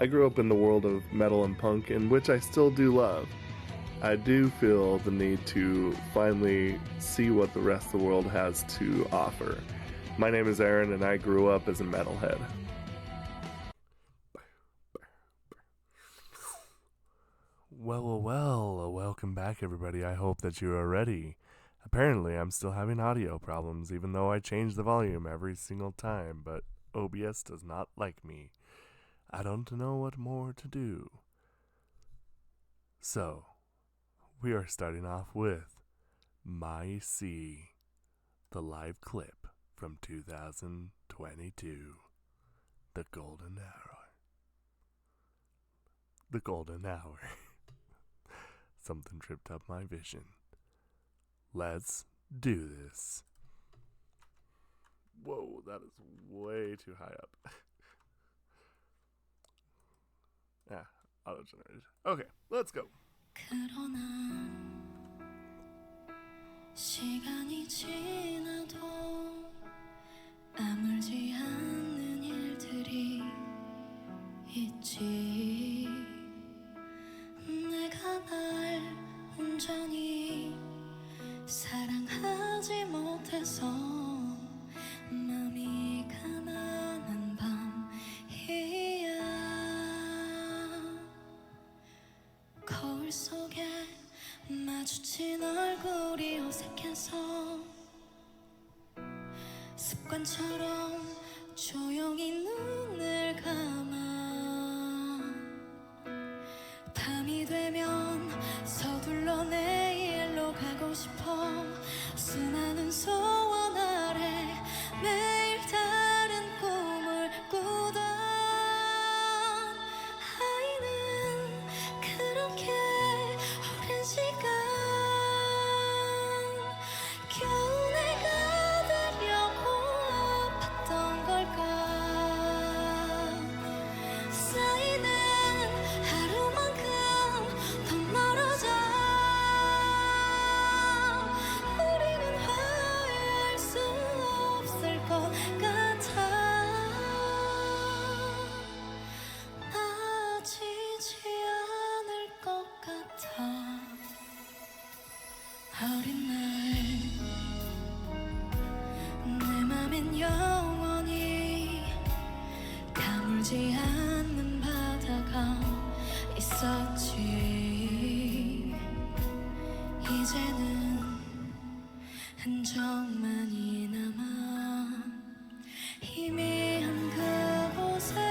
I grew up in the world of metal and punk, in which I still do love. I do feel the need to finally see what the rest of the world has to offer. My name is Aaron, and I grew up as a metalhead. Well, welcome back everybody. I hope that you are ready. Apparently, I'm still having audio problems, even though I change the volume every single time, but OBS does not like me. I don't know what more to do. So, we are starting off with My Sea, the live clip from 2022, The Golden Hour. The Golden Hour. Something tripped up my vision. Let's do this. Whoa, that is way too high up. Auto-generated. Okay, let's go. 그러나 시간이 지나도 아물지 않는 일들이 있지. 내가 날 온전히 사랑하지 못해서 마음이 가난한 밤이야. 거울 속에 마주친 얼굴이 어색해서 습관처럼 조용히 눈을 감아. 밤이 되면 서둘러 내일로 가고 싶어. 수많은 소원 아래 매일 다른 꿈을 꾸던 아이는 그렇게 오랜 시간 겨우 내가 되려고 아팠던 걸까. 쌓이는 하루만큼 더 멀어져. 우리는 화해할 수 없을 것 같아. 나아지지 않을 것 같아. 어린 날 내 맘엔 영원히 가물지 않는 바다가 있었지. 이제는 흔적만이 남아 희미한 그곳엔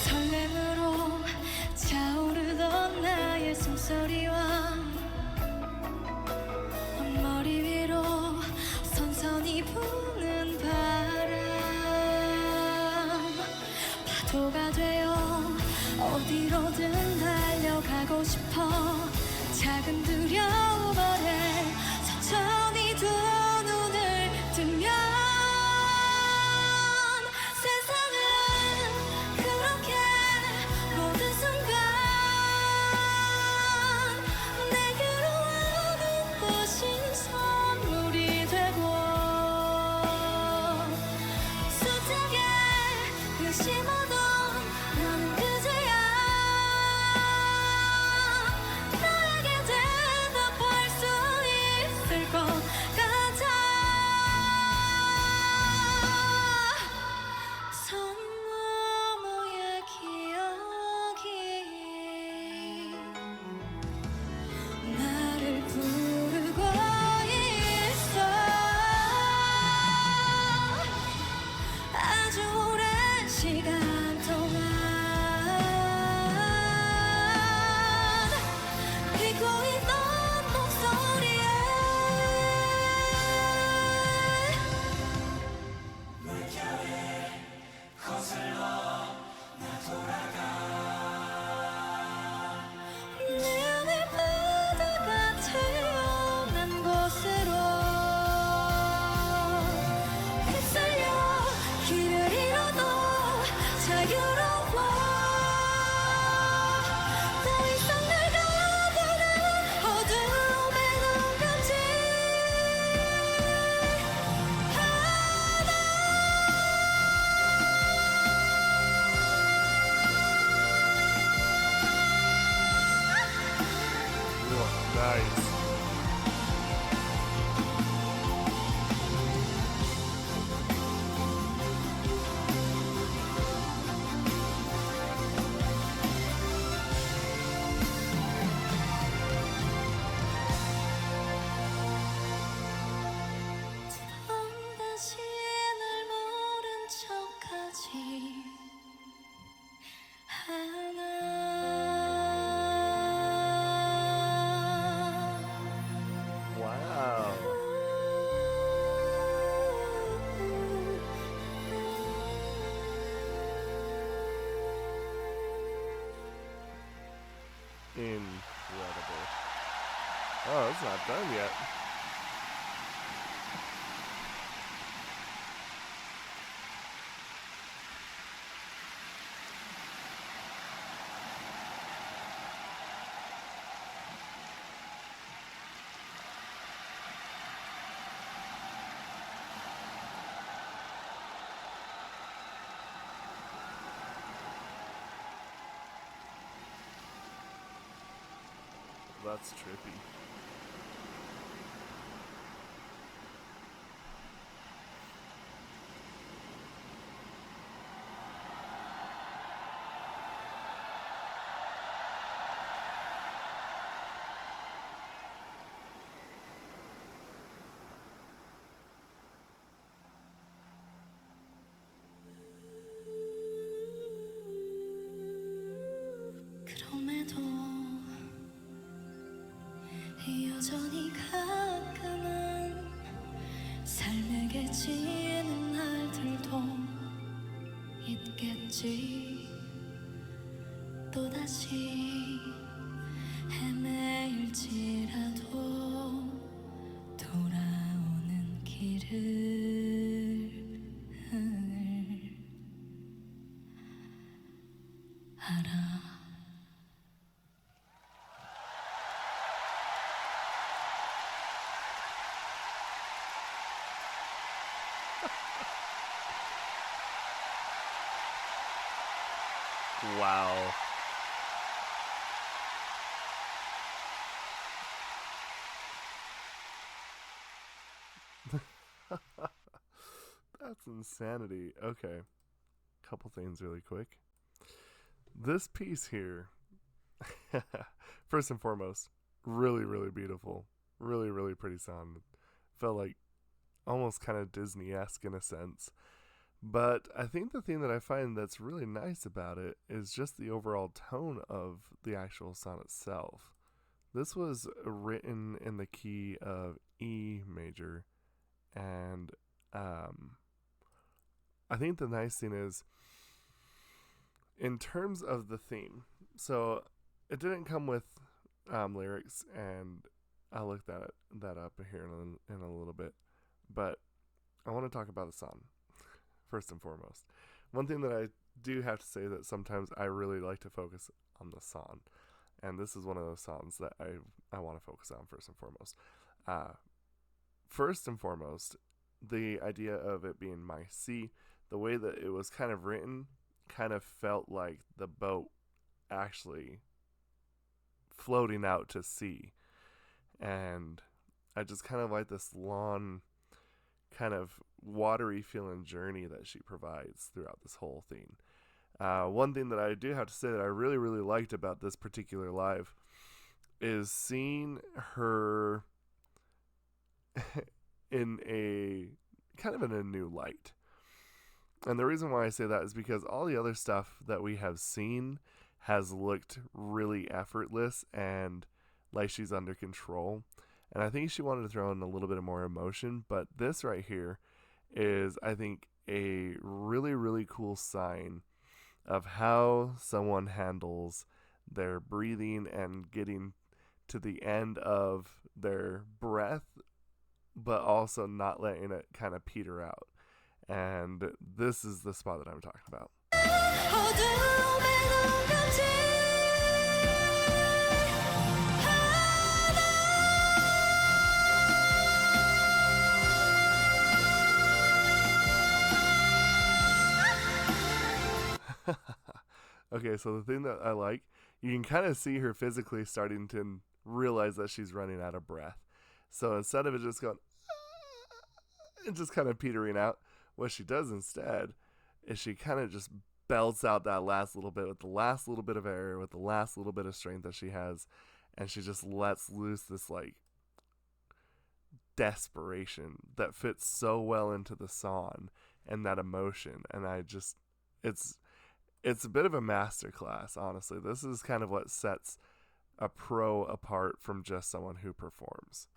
설렘으로 차오르던 나의 숨소리와 머리 위로 선선히 부는 바람, 파도가 되어 어디로든 달려가고 싶어. 작은 두려움 아래 천천히 두 눈을 뜨면 세상은 그렇게 모든 순간 내게로 와는 꽃인 선물이 되고 숱하게 의심하던 너는 그제야 나에게 대답할 수 있을 것 같아. 선 너머의 기억이 나를 부르고 있어. 아주 오랜 시간 Nice. 다시 날 모른 척하지 않아. Wow. Incredible. Oh, it's not done yet. That's trippy. 그럼에도 여전히 가끔은 삶에게 지는 날들도 있겠지. 또다시 헤매일지라도 돌아오는 길을 알아. Wow. That's insanity. Okay. Couple things really quick. This piece here, first and foremost, really, really beautiful. Really, really pretty sound. Felt like almost kind of Disney-esque in a sense. But I think the thing that I find that's really nice about it is just the overall tone of the actual song itself. This was written in the key of E major, and I think the nice thing is, in terms of the theme, so it didn't come with lyrics, and I'll look that up here in a little bit, but I want to talk about the song first and foremost. One thing that I do have to say that sometimes I really like to focus on the song, and this is one of those songs that I want to focus on first and foremost. First and foremost, the idea of it being my sea, the way that it was kind of written, kind of felt like the boat actually floating out to sea. And I just kind of like this long, kind of watery feeling journey that she provides throughout this whole thing. One thing that I do have to say that I really, really liked about this particular live is seeing her in a kind of in a new light. And the reason why I say that is because all the other stuff that we have seen has looked really effortless and like she's under control. And I think she wanted to throw in a little bit of more emotion, but this right here is, I think, a really, really cool sign of how someone handles their breathing and getting to the end of their breath, but also not letting it kind of peter out. And this is the spot that I'm talking about. Okay, so the thing that I like, you can kind of see her physically starting to realize that she's running out of breath. So instead of it just going and just kind of petering out, what she does instead is she kind of just belts out that last little bit with the last little bit of air, with the last little bit of strength that she has, and she just lets loose this like desperation that fits so well into the song and that emotion. And it's a bit of a masterclass, honestly. This is kind of what sets a pro apart from just someone who performs.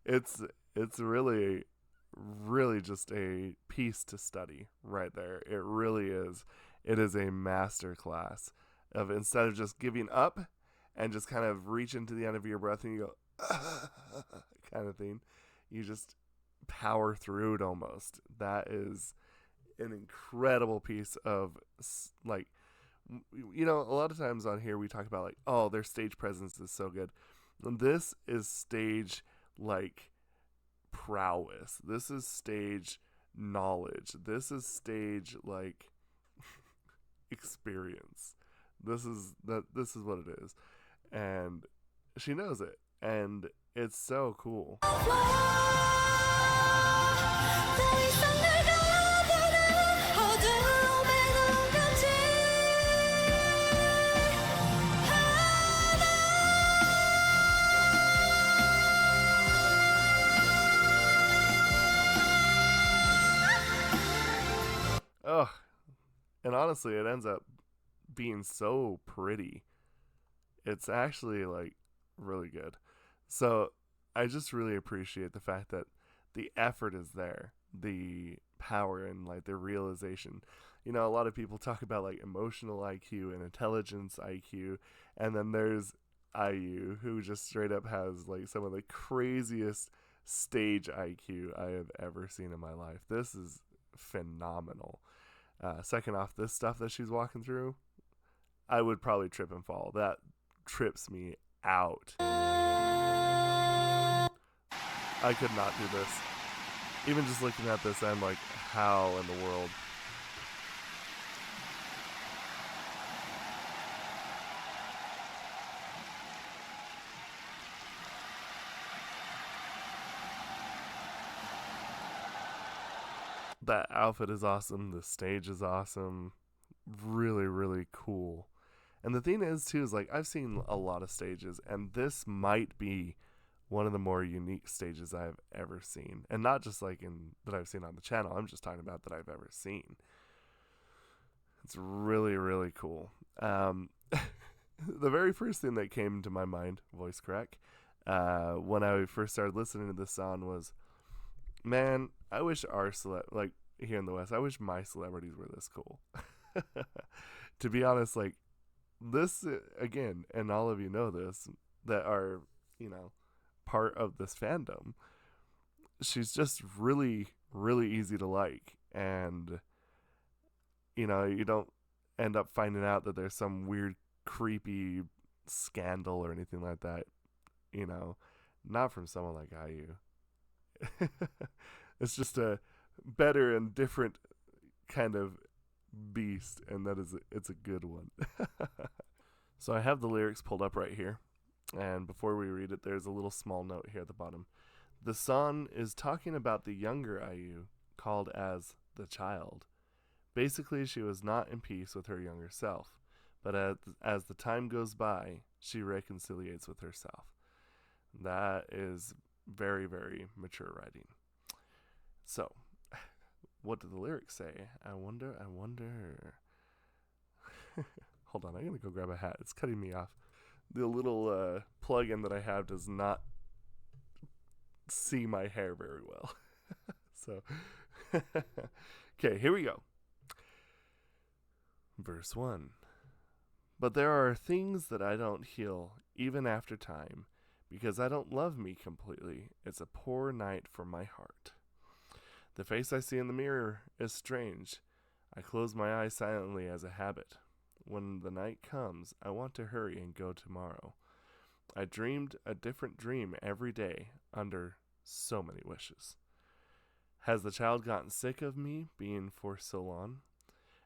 it's really just a piece to study right there. It really is. It is a master class of, instead of just giving up and just kind of reaching to the end of your breath and you go kind of thing, you just power through it almost. That is an incredible piece of, like, you know, a lot of times on here we talk about like, oh, their stage presence is so good. This is stage like prowess. This is stage knowledge. This is stage like experience. This is what it is. And she knows it. And it's so cool. Oh, and honestly, it ends up being so pretty. It's actually like really good. So I just really appreciate the fact that the effort is there, the power and like the realization. You know, a lot of people talk about like emotional IQ and intelligence IQ, and then there's IU who just straight up has like some of the craziest stage IQ I have ever seen in my life. This is phenomenal. Second off, this stuff that she's walking through, I would probably trip and fall. That trips me out. I could not do this. Even just looking at this, I'm like, how in the world? That outfit is awesome. The stage is awesome. Really, really cool. And the thing is, too, is like I've seen a lot of stages, and this might be one of the more unique stages I've ever seen. And not just like in that I've seen on the channel, I'm just talking about that I've ever seen. It's really, really cool. The very first thing that came to my mind, voice crack, when I first started listening to this song was, man, I wish our like here in the West, I wish my celebrities were this cool. To be honest, like this again, and all of you know this that are, you know, part of this fandom. She's just really, really easy to like, and you know, you don't end up finding out that there's some weird, creepy scandal or anything like that. You know, not from someone like IU. It's just a better and different kind of beast, and it's a good one. So I have the lyrics pulled up right here, and before we read it, there's a little small note here at the bottom. The song is talking about the younger IU, called as the child. Basically, she was not in peace with her younger self, but as the time goes by, she reconciliates with herself. That is very, very mature writing. So, what do the lyrics say? I wonder. Hold on, I'm going to go grab a hat. It's cutting me off. The little plug-in that I have does not see my hair very well. So, okay, here we go. Verse 1. But there are things that I don't heal, even after time, because I don't love me completely. It's a poor night for my heart. The face I see in the mirror is strange, I close my eyes silently as a habit. When the night comes, I want to hurry and go tomorrow. I dreamed a different dream every day under so many wishes. Has the child gotten sick of me being for so long?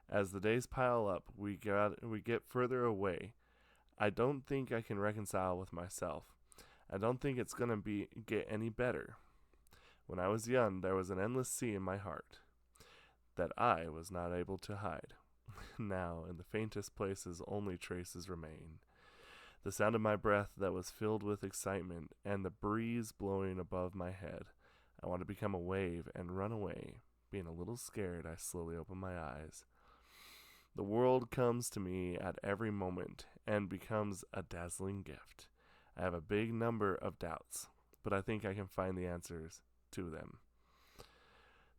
As the days pile up, we get further away. I don't think I can reconcile with myself. I don't think it's gonna be get any better. When I was young, there was an endless sea in my heart that I was not able to hide. Now, in the faintest places, only traces remain. The sound of my breath that was filled with excitement, and the breeze blowing above my head. I want to become a wave and run away. Being a little scared, I slowly open my eyes. The world comes to me at every moment and becomes a dazzling gift. I have a big number of doubts, but I think I can find the answers to them.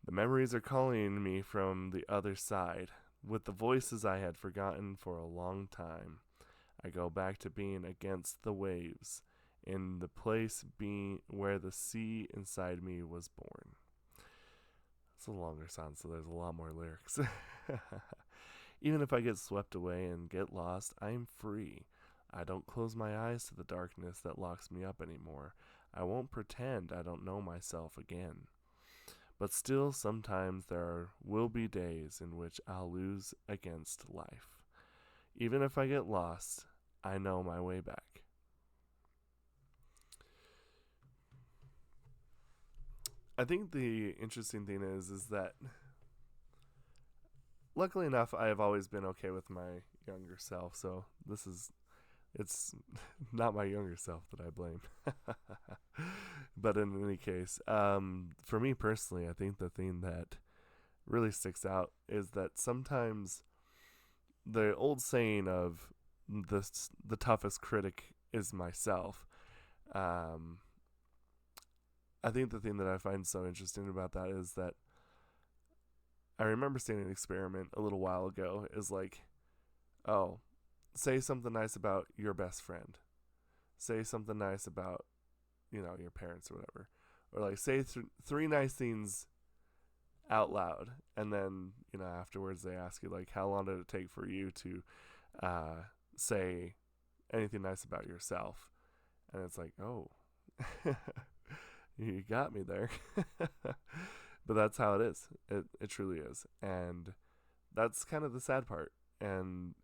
The memories are calling me from the other side, with the voices I had forgotten for a long time. I go back to being against the waves, in the place being where the sea inside me was born. It's a longer song, so there's a lot more lyrics. Even if I get swept away and get lost, I am free. I don't close my eyes to the darkness that locks me up anymore. I won't pretend I don't know myself again. But still, sometimes there will be days in which I'll lose against life. Even if I get lost, I know my way back. I think the interesting thing is that luckily enough, I have always been okay with my younger self. So it's not my younger self that I blame. But in any case, for me personally, I think the thing that really sticks out is that sometimes the old saying of the toughest critic is myself. Um, I think the thing that I find so interesting about that is that I remember seeing an experiment a little while ago. Is like, oh, say something nice about your best friend. Say something nice about, your parents or whatever. Or like say three nice things out loud, and then afterwards they ask you like, how long did it take for you to say anything nice about yourself? And it's like, oh, you got me there. But that's how it is. It truly is. And that's kind of the sad part. And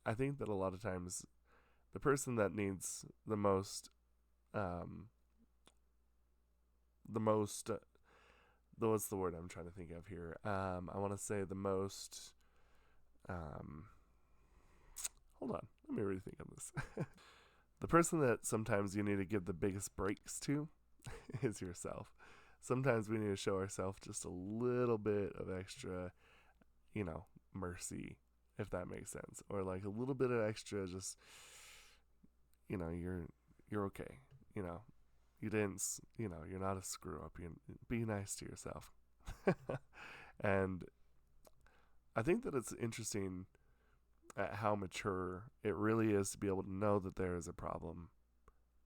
I think that a lot of times the person that needs what's the word I'm trying to think of here? I want to say the most, hold on, let me rethink on this. The person that sometimes you need to give the biggest breaks to is yourself. Sometimes we need to show ourselves just a little bit of extra, mercy, if that makes sense, or like a little bit of extra, just you're okay. You didn't. You're not a screw up. You be nice to yourself. And I think that it's interesting at how mature it really is to be able to know that there is a problem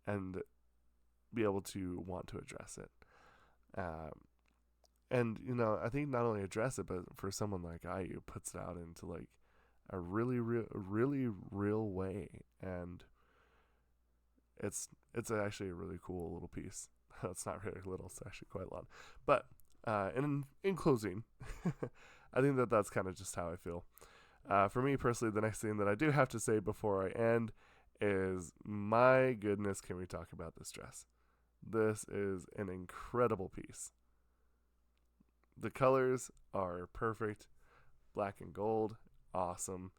and be able to want to address it. And I think not only address it, but for someone like IU puts it out into like a really real way, and it's actually a really cool little piece. It's not really little; it's actually quite long. But in closing, I think that that's kind of just how I feel. For me personally, the next thing that I do have to say before I end is, my goodness, can we talk about this dress? This is an incredible piece. The colors are perfect. Black and gold, awesome.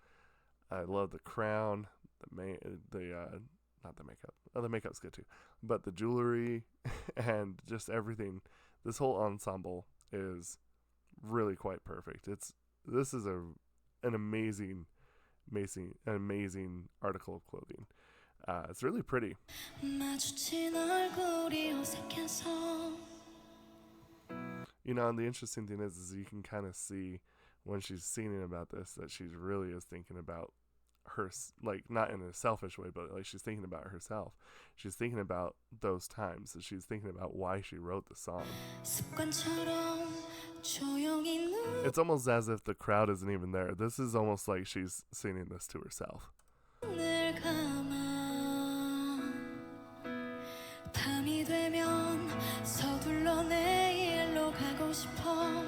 I love the crown, not the makeup. Oh, the makeup's good too. But the jewelry and just everything. This whole ensemble is really quite perfect. This is an amazing article of clothing. It's really pretty. And the interesting thing is you can kind of see when she's singing about this that she really is thinking about her, like, not in a selfish way, but like she's thinking about herself. She's thinking about those times, and she's thinking about why she wrote the song. 습관처럼 조용히 It's almost as if the crowd isn't even there. This is almost like she's singing this to herself. 눈을 감아 밤이 되면 서둘러 내일로 가고 싶어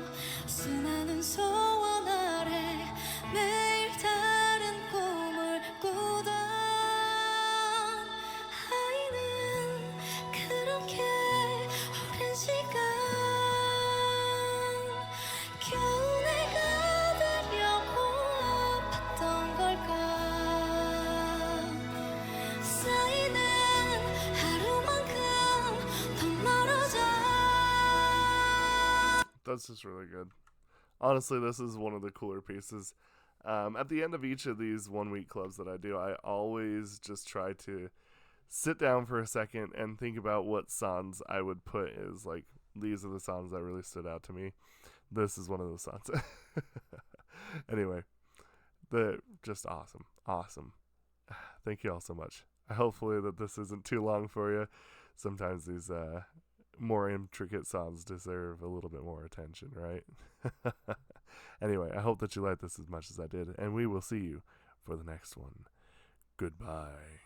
수많은 소원 아래 매일 다른 꿈을 꾸던 아이는 그렇게 오랜 시간 겨우 내가 되려고 아팠던 걸까 쌓이는 하루만큼 더 멀어져. That's just really good. Honestly, this is one of the cooler pieces. At the end of each of these 1 week clubs that I do, I always just try to sit down for a second and think about what songs I would put as, like, these are the songs that really stood out to me. This is one of those songs. Anyway, just awesome. Awesome. Thank you all so much. Hopefully that this isn't too long for you. Sometimes these more intricate songs deserve a little bit more attention, right? Anyway, I hope that you liked this as much as I did, and we will see you for the next one. Goodbye.